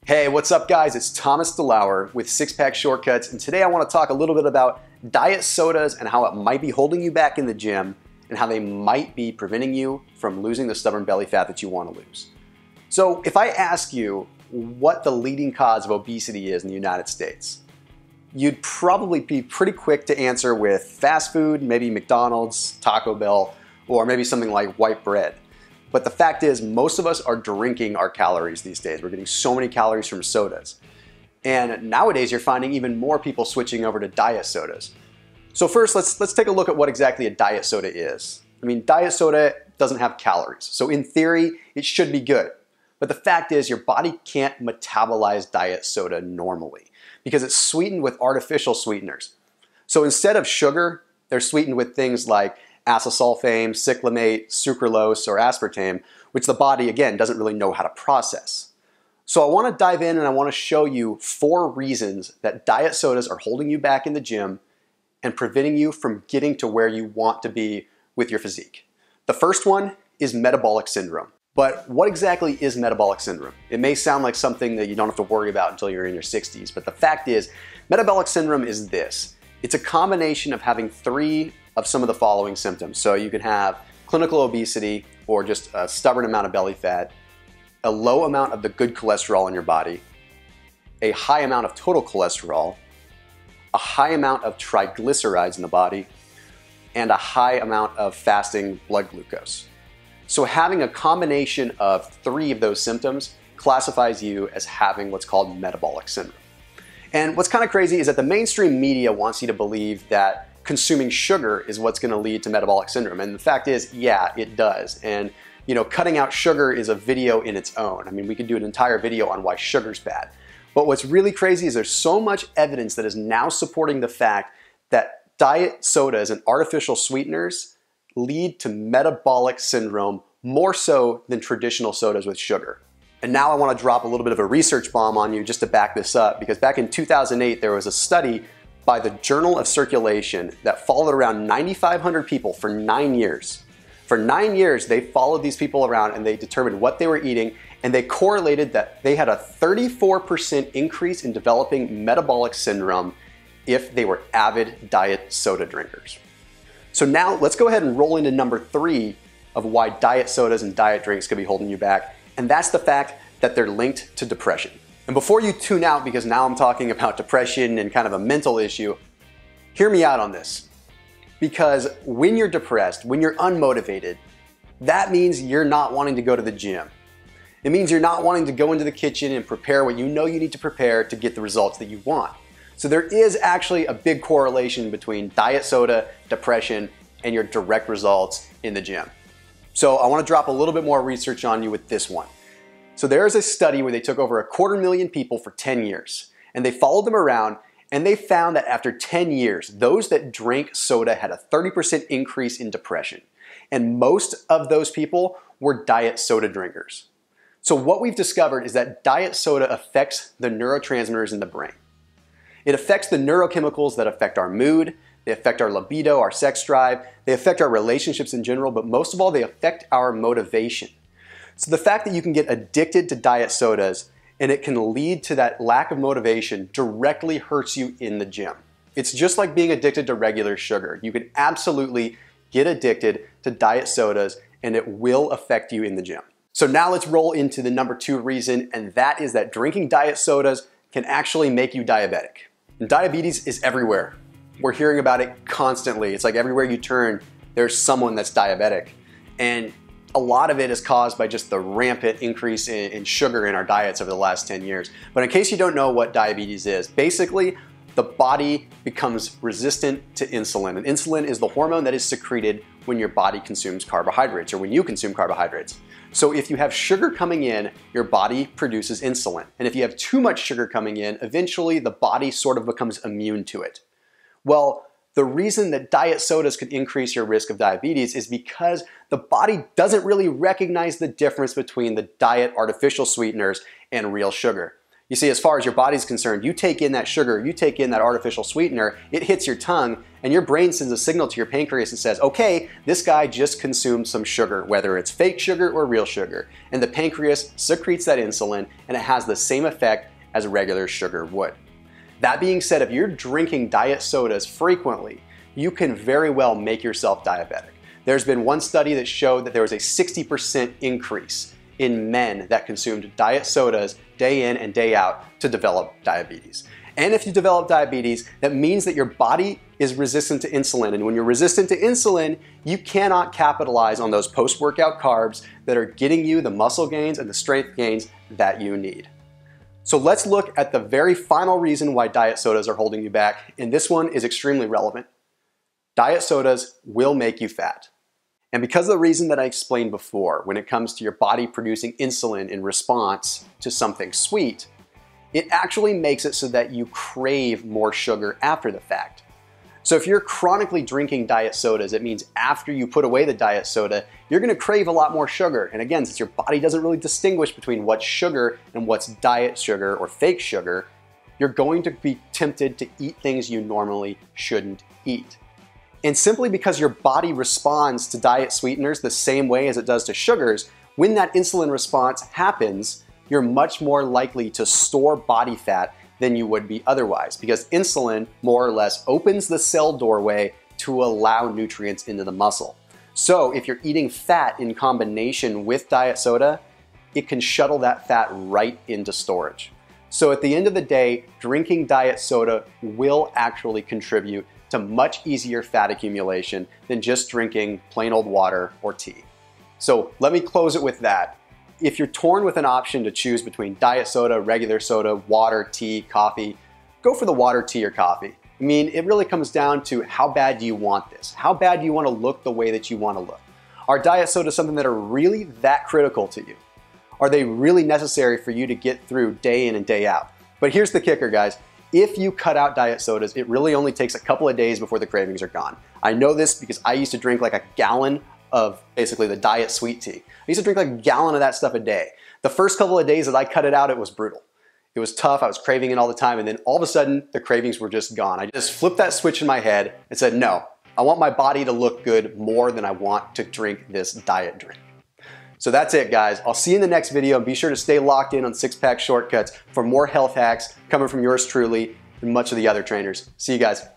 Hey, what's up guys? It's Thomas DeLauer with Six Pack Shortcuts, and today I want to talk a little bit about diet sodas and how it might be holding you back in the gym and how they might be preventing you from losing the stubborn belly fat that you want to lose. So if I ask you what the leading cause of obesity is in the United States, you'd probably be pretty quick to answer with fast food, maybe McDonald's, Taco Bell, or maybe something like white bread. But the fact is, most of us are drinking our calories these days. We're getting so many calories from sodas. And nowadays, you're finding even more people switching over to diet sodas. So first, let's take a look at what exactly a diet soda is. I mean, diet soda doesn't have calories. So in theory, it should be good. But the fact is, your body can't metabolize diet soda normally because it's sweetened with artificial sweeteners. So instead of sugar, they're sweetened with things like acesulfame, cyclamate, sucralose, or aspartame, which the body, again, doesn't really know how to process. So I want to dive in and I want to show you 4 reasons that diet sodas are holding you back in the gym and preventing you from getting to where you want to be with your physique. The first one is metabolic syndrome. But what exactly is metabolic syndrome? It may sound like something that you don't have to worry about until you're in your 60s, but the fact is, metabolic syndrome is this. It's a combination of having 3 of some of the following symptoms. So you can have clinical obesity, or just a stubborn amount of belly fat, a low amount of the good cholesterol in your body, a high amount of total cholesterol, a high amount of triglycerides in the body, and a high amount of fasting blood glucose. So having a combination of 3 of those symptoms classifies you as having what's called metabolic syndrome. And what's kind of crazy is that the mainstream media wants you to believe that consuming sugar is what's going to lead to metabolic syndrome. And the fact is, yeah, it does. And cutting out sugar is a video in its own. I mean, we could do an entire video on why sugar's bad. But what's really crazy is there's so much evidence that is now supporting the fact that diet sodas and artificial sweeteners lead to metabolic syndrome more so than traditional sodas with sugar. And now I want to drop a little bit of a research bomb on you just to back this up, because back in 2008, there was a study by the Journal of Circulation that followed around 9,500 people for 9 years. For 9 years, they followed these people around and they determined what they were eating, and they correlated that they had a 34% increase in developing metabolic syndrome if they were avid diet soda drinkers. So now let's go ahead and roll into number 3 of why diet sodas and diet drinks could be holding you back, and that's the fact that they're linked to depression. And before you tune out, because now I'm talking about depression and kind of a mental issue, hear me out on this. Because when you're depressed, when you're unmotivated, that means you're not wanting to go to the gym. It means you're not wanting to go into the kitchen and prepare what you know you need to prepare to get the results that you want. So there is actually a big correlation between diet soda, depression, and your direct results in the gym. So I want to drop a little bit more research on you with this one. So there is a study where they took over 250,000 people for 10 years, and they followed them around, and they found that after 10 years, those that drank soda had a 30% increase in depression. And most of those people were diet soda drinkers. So what we've discovered is that diet soda affects the neurotransmitters in the brain. It affects the neurochemicals that affect our mood, they affect our libido, our sex drive, they affect our relationships in general, but most of all, they affect our motivation. So the fact that you can get addicted to diet sodas and it can lead to that lack of motivation directly hurts you in the gym. It's just like being addicted to regular sugar. You can absolutely get addicted to diet sodas and it will affect you in the gym. So now let's roll into the number 2 reason, and that is that drinking diet sodas can actually make you diabetic. And diabetes is everywhere. We're hearing about it constantly. It's like everywhere you turn, there's someone that's diabetic. And a lot of it is caused by just the rampant increase in sugar in our diets over the last 10 years. But in case you don't know what diabetes is, basically the body becomes resistant to insulin. And insulin is the hormone that is secreted when your body consumes carbohydrates, or when you consume carbohydrates. So if you have sugar coming in, your body produces insulin. And if you have too much sugar coming in, eventually the body sort of becomes immune to it. Well, the reason that diet sodas could increase your risk of diabetes is because the body doesn't really recognize the difference between the diet artificial sweeteners and real sugar. You see, as far as your body's concerned, you take in that sugar, you take in that artificial sweetener, it hits your tongue, and your brain sends a signal to your pancreas and says, okay, this guy just consumed some sugar, whether it's fake sugar or real sugar. And the pancreas secretes that insulin, and it has the same effect as regular sugar would. That being said, if you're drinking diet sodas frequently, you can very well make yourself diabetic. There's been one study that showed that there was a 60% increase in men that consumed diet sodas day in and day out to develop diabetes. And if you develop diabetes, that means that your body is resistant to insulin. And when you're resistant to insulin, you cannot capitalize on those post-workout carbs that are getting you the muscle gains and the strength gains that you need. So let's look at the very final reason why diet sodas are holding you back. And this one is extremely relevant. Diet sodas will make you fat. And because of the reason that I explained before, when it comes to your body producing insulin in response to something sweet, it actually makes it so that you crave more sugar after the fact. So if you're chronically drinking diet sodas, it means after you put away the diet soda, you're gonna crave a lot more sugar. And again, since your body doesn't really distinguish between what's sugar and what's diet sugar or fake sugar, you're going to be tempted to eat things you normally shouldn't eat. And simply because your body responds to diet sweeteners the same way as it does to sugars, when that insulin response happens, you're much more likely to store body fat than you would be otherwise, because insulin more or less opens the cell doorway to allow nutrients into the muscle. So if you're eating fat in combination with diet soda, it can shuttle that fat right into storage. So at the end of the day, drinking diet soda will actually contribute to much easier fat accumulation than just drinking plain old water or tea. So let me close it with that. If you're torn with an option to choose between diet soda, regular soda, water, tea, coffee, go for the water, tea, or coffee. I mean, it really comes down to how bad do you want this? How bad do you want to look the way that you want to look? Are diet sodas something that are really that critical to you? Are they really necessary for you to get through day in and day out? But here's the kicker, guys. If you cut out diet sodas, it really only takes a couple of days before the cravings are gone. I know this because I used to drink like a gallon of basically the diet sweet tea. I used to drink like a gallon of that stuff a day. The first couple of days that I cut it out, it was brutal. It was tough, I was craving it all the time, and then all of a sudden, the cravings were just gone. I just flipped that switch in my head and said, no, I want my body to look good more than I want to drink this diet drink. So that's it, guys. I'll see you in the next video, and be sure to stay locked in on Six Pack Shortcuts for more health hacks coming from yours truly and much of the other trainers. See you guys.